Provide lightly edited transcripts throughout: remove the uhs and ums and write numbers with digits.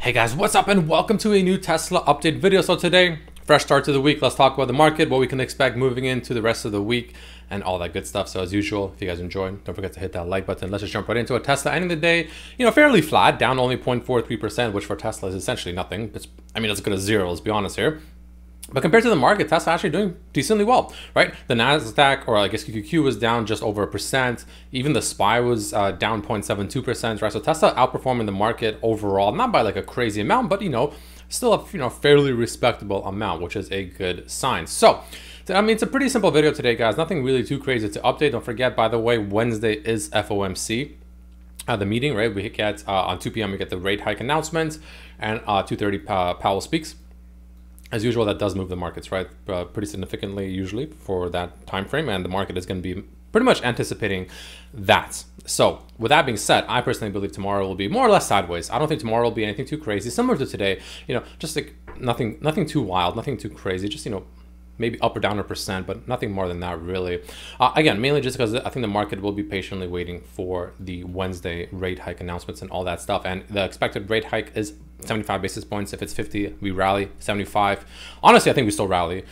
Hey guys, what's up and welcome to a new Tesla update video. So today, fresh start to the week. Let's talk about the market, what we can expect moving into the rest of the week and all that good stuff. So as usual, if you guys enjoyed, don't forget to hit that like button. Let's just jump right into it. Tesla ending the day, fairly flat, down only 0.43%, which for Tesla is essentially nothing. It's as good as zero, let's be honest here. But compared to the market, Tesla actually doing decently well, right? The NASDAQ, or I guess QQQ, was down just over 1%. Even the SPY was down 0.72%, right? So Tesla outperforming the market overall, not by like a crazy amount, but still a fairly respectable amount, which is a good sign. So it's a pretty simple video today, guys. Nothing really too crazy to update. Don't forget, by the way, Wednesday is FOMC. The meeting, right? We get on 2 p.m. we get the rate hike announcement, and 2:30 Powell speaks. As usual, that does move the markets, right? Pretty significantly, usually, for that time frame, and the market is going to be pretty much anticipating that. So, with that being said, I personally believe tomorrow will be more or less sideways. I don't think tomorrow will be anything too crazy, similar to today. Just like nothing too wild, nothing too crazy. Just maybe up or down a percent, but nothing more than that, really. Again, mainly just because I think the market will be patiently waiting for the Wednesday rate hike announcements and all that stuff. And the expected rate hike is 75 basis points. If it's 50, we rally. 75. Honestly, I think we still rally.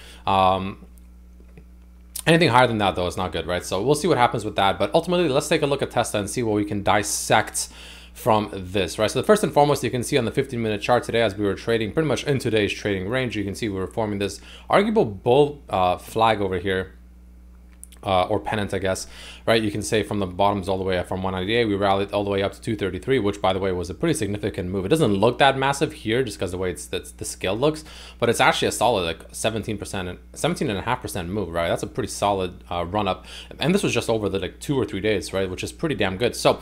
Anything higher than that, though, is not good, right? So we'll see what happens with that. But ultimately, let's take a look at Tesla and see what we can dissect from this, right? So the first and foremost, you can see on the 15-minute chart today, as we were trading pretty much in today's trading range, you can see we were forming this arguable bull flag over here, or pennant, I guess, right? You can say from the bottoms all the way up from 198, we rallied all the way up to 233, which, by the way, was a pretty significant move. It doesn't look that massive here just because the way the scale looks, but it's actually a solid like 17.5% move, right? That's a pretty solid run up, and this was just over the like 2 or 3 days, right? Which is pretty damn good. So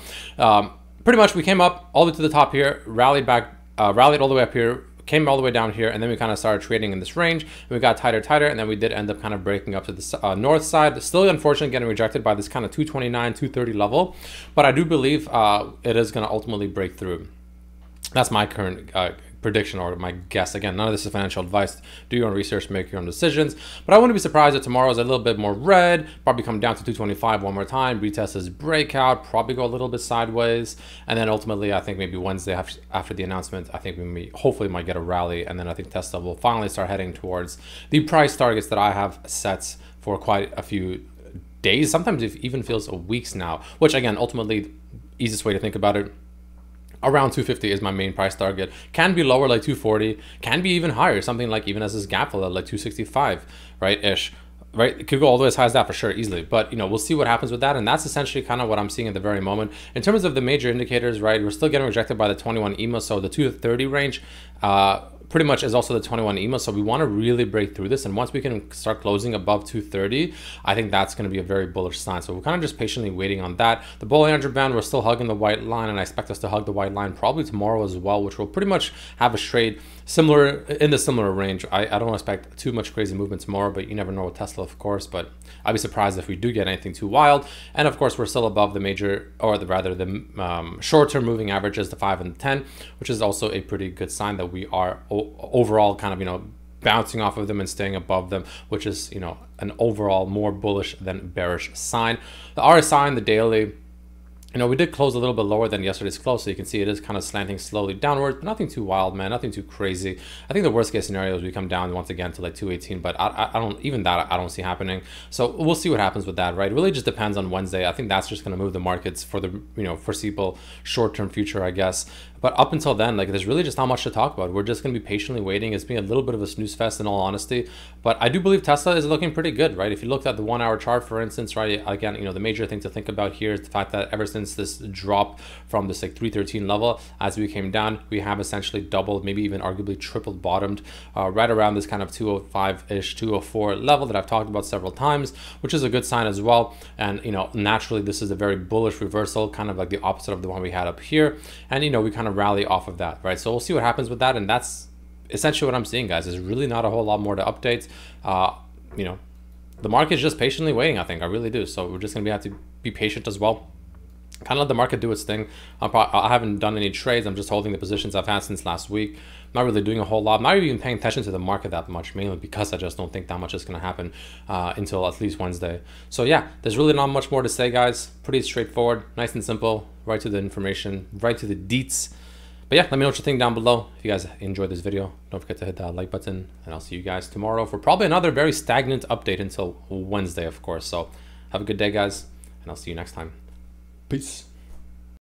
pretty much we came up all the way to the top here, rallied back, rallied all the way up here, came all the way down here, and then we kind of started trading in this range. We got tighter, and then we did end up kind of breaking up to the north side. Still, unfortunately, getting rejected by this kind of 229, 230 level, but I do believe it is going to ultimately break through. That's my current prediction, or my guess. Again, none of this is financial advice. Do your own research, make your own decisions. But I wouldn't be surprised if tomorrow is a little bit more red, probably come down to 225 one more time, retest this breakout, probably go a little bit sideways, and then ultimately I think maybe Wednesday after the announcement, I think we hopefully might get a rally, and then I think Tesla will finally start heading towards the price targets that I have set for quite a few days. Sometimes it even feels weeks now, which again, ultimately, easiest way to think about it, around 250 is my main price target. Can be lower, like 240, can be even higher, something like even as this gap fill at like 265, right, ish, right? It could go all the way as high as that for sure, easily. But we'll see what happens with that, and that's essentially kind of what I'm seeing at the very moment. In terms of the major indicators, right, we're still getting rejected by the 21 EMA, so the 230 range pretty much is also the 21 EMA, so we want to really break through this, and once we can start closing above 230, I think that's going to be a very bullish sign. So we're kind of just patiently waiting on that. The Bollinger Band, we're still hugging the white line, and I expect us to hug the white line probably tomorrow as well, which will pretty much have a trade in the similar range. I don't expect too much crazy movement tomorrow, but you never know with Tesla, of course. But I'd be surprised if we do get anything too wild. And of course, we're still above the major, or the short-term moving averages, the 5 and the 10, which is also a pretty good sign that we are overall kind of bouncing off of them and staying above them, which is an overall more bullish than bearish sign. The RSI and the daily, we did close a little bit lower than yesterday's close, so you can see it is kind of slanting slowly downward, but nothing too wild, man, nothing too crazy. I think the worst case scenario is we come down once again to like 218, but I don't see happening. So we'll see what happens with that, right? It really just depends on Wednesday. I think that's just going to move the markets for the foreseeable short-term future, I guess. But up until then, like, there's really just not much to talk about. We're just going to be patiently waiting. It's been a little bit of a snooze fest in all honesty, but I do believe Tesla is looking pretty good, right? If you looked at the 1 hour chart, for instance, right, again, the major thing to think about here is the fact that ever since this drop from this like 313 level, as we came down, we have essentially doubled, maybe even arguably tripled bottomed right around this kind of 205-ish, 204 level that I've talked about several times, which is a good sign as well. And, naturally, this is a very bullish reversal, kind of like the opposite of the one we had up here. And, we kind of rally off of that, right? So we'll see what happens with that, and that's essentially what I'm seeing, guys. There's really not a whole lot more to update. The market's just patiently waiting, I think. I really do. So we're just gonna have to be patient as well, kind of let the market do its thing. I haven't done any trades. I'm just holding the positions I've had since last week. Not really doing a whole lot. Not even paying attention to the market that much, mainly because I just don't think that much is going to happen until at least Wednesday. So yeah, there's really not much more to say, guys. Pretty straightforward, nice and simple, right to the information, right to the deets. But yeah, let me know what you think down below. If you guys enjoyed this video, don't forget to hit that like button, and I'll see you guys tomorrow for probably another very stagnant update until Wednesday, of course. So have a good day, guys, and I'll see you next time. Peace.